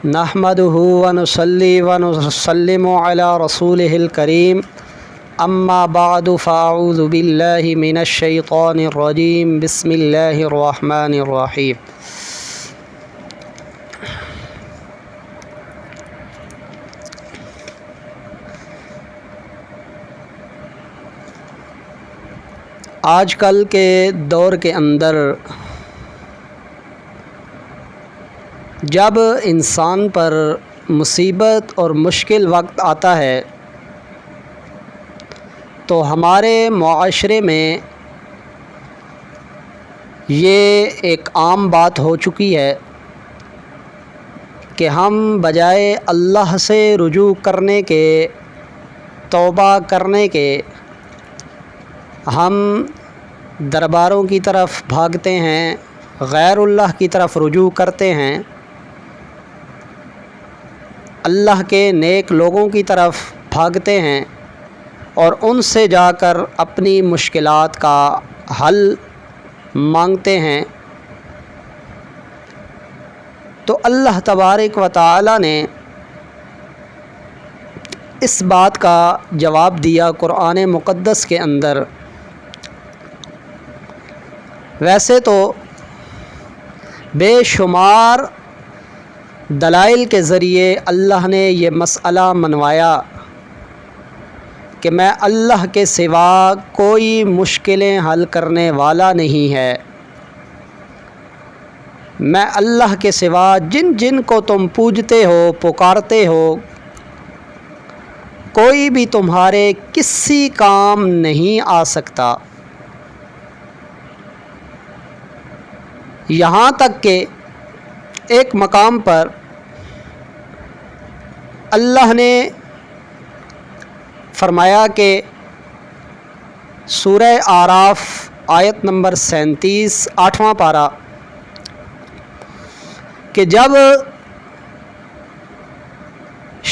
نحمدہ ونصلی ونسلم علی رسولہ الکریم اما بعد فاعوذ باللہ من الشیطان الرجیم بسم اللہ الرحمن الرحیم۔ آج کل کے دور کے اندر جب انسان پر مصیبت اور مشکل وقت آتا ہے تو ہمارے معاشرے میں یہ ایک عام بات ہو چکی ہے کہ ہم بجائے اللہ سے رجوع کرنے کے، توبہ کرنے کے، ہم درباروں کی طرف بھاگتے ہیں، غیر اللہ کی طرف رجوع کرتے ہیں، اللہ کے نیک لوگوں کی طرف بھاگتے ہیں اور ان سے جا کر اپنی مشکلات کا حل مانگتے ہیں۔ تو اللہ تبارک و تعالی نے اس بات کا جواب دیا قرآن مقدس کے اندر۔ ویسے تو بے شمار دلائل کے ذریعے اللہ نے یہ مسئلہ منوایا کہ میں اللہ کے سوا کوئی مشکلیں حل کرنے والا نہیں ہے، میں اللہ کے سوا جن جن کو تم پوجتے ہو، پکارتے ہو، کوئی بھی تمہارے کسی کام نہیں آ سکتا۔ یہاں تک کہ ایک مقام پر اللہ نے فرمایا کہ سورہ اعراف آیت نمبر 37 8واں پارہ کہ جب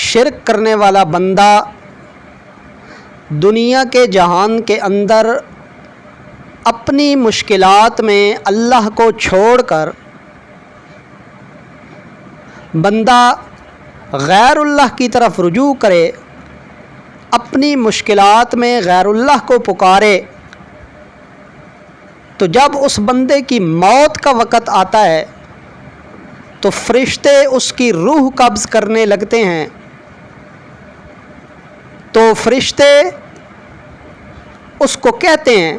شرک کرنے والا بندہ دنیا کے جہان کے اندر اپنی مشکلات میں اللہ کو چھوڑ کر بندہ غیر اللہ کی طرف رجوع کرے، اپنی مشکلات میں غیر اللہ کو پکارے، تو جب اس بندے کی موت کا وقت آتا ہے تو فرشتے اس کی روح قبض کرنے لگتے ہیں۔ تو فرشتے اس کو کہتے ہیں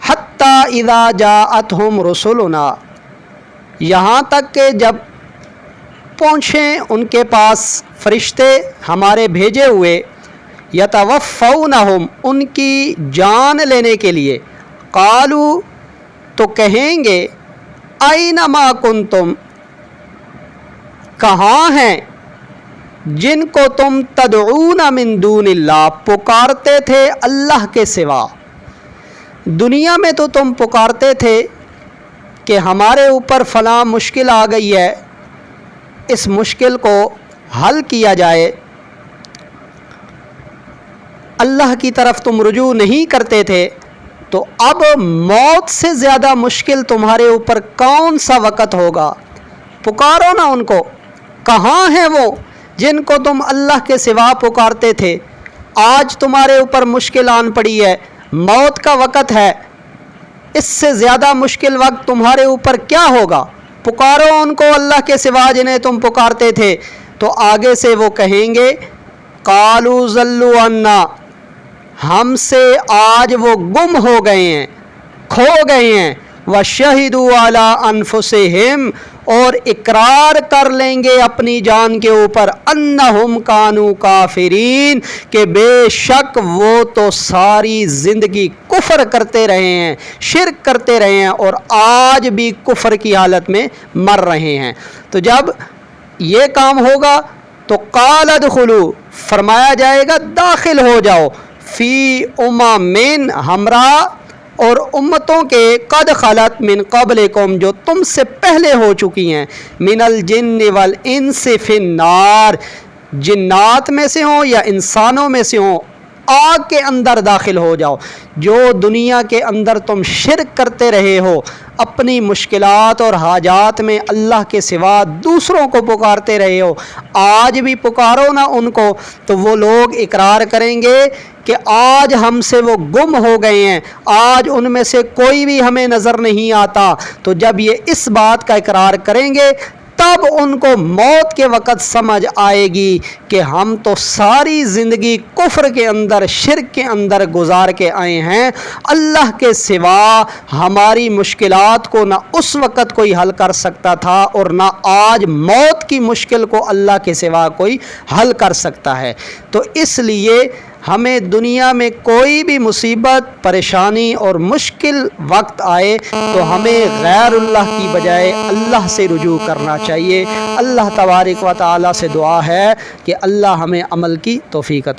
حتی اذا جاءتہم رسلنا، یہاں تک کہ جب پہنچیں ان کے پاس فرشتے ہمارے بھیجے ہوئے، یتوفونہم، ان کی جان لینے کے لیے، قالوا، تو کہیں گے این ما کنتم، کہاں ہیں جن کو تم تدعون من دون اللہ، پکارتے تھے اللہ کے سوا۔ دنیا میں تو تم پکارتے تھے کہ ہمارے اوپر فلاں مشکل آ گئی ہے، اس مشکل کو حل کیا جائے، اللہ کی طرف تم رجوع نہیں کرتے تھے، تو اب موت سے زیادہ مشکل تمہارے اوپر کون سا وقت ہوگا؟ پکارو نا ان کو، کہاں ہیں وہ جن کو تم اللہ کے سوا پکارتے تھے؟ آج تمہارے اوپر مشکل آن پڑی ہے، موت کا وقت ہے، اس سے زیادہ مشکل وقت تمہارے اوپر کیا ہوگا؟ پکارو ان کو اللہ کے سوا جنہیں تم پکارتے تھے۔ تو آگے سے وہ کہیں گے قالوا ضلوا عنا، ہم سے آج وہ گم ہو گئے ہیں، کھو گئے ہیں، وشہدوا علی انفسہم، اور اقرار کر لیں گے اپنی جان کے اوپر، انہم کانوا کافرین، کہ بے شک وہ تو ساری زندگی کفر کرتے رہے ہیں، شرک کرتے رہے ہیں، اور آج بھی کفر کی حالت میں مر رہے ہیں۔ تو جب یہ کام ہوگا تو قال ادخلوا، فرمایا جائے گا داخل ہو جاؤ، فی امم، ہمراہ اور امتوں کے، قد خلت من قبلکم، جو تم سے پہلے ہو چکی ہیں، من الجن والانس فی النار، جنات میں سے ہوں یا انسانوں میں سے ہوں، آگ کے اندر داخل ہو جاؤ۔ جو دنیا کے اندر تم شرک کرتے رہے ہو، اپنی مشکلات اور حاجات میں اللہ کے سوا دوسروں کو پکارتے رہے ہو، آج بھی پکارو نا ان کو، تو وہ لوگ اقرار کریں گے کہ آج ہم سے وہ گم ہو گئے ہیں، آج ان میں سے کوئی بھی ہمیں نظر نہیں آتا۔ تو جب یہ اس بات کا اقرار کریں گے تب ان کو موت کے وقت سمجھ آئے گی کہ ہم تو ساری زندگی کفر کے اندر، شرک کے اندر گزار کے آئے ہیں، اللہ کے سوا ہماری مشکلات کو نہ اس وقت کوئی حل کر سکتا تھا اور نہ آج موت کی مشکل کو اللہ کے سوا کوئی حل کر سکتا ہے۔ تو اس لیے ہمیں دنیا میں کوئی بھی مصیبت، پریشانی اور مشکل وقت آئے تو ہمیں غیر اللہ کی بجائے اللہ سے رجوع کرنا چاہیے۔ اللہ تبارک و تعالی سے دعا ہے کہ اللہ ہمیں عمل کی توفیق عطا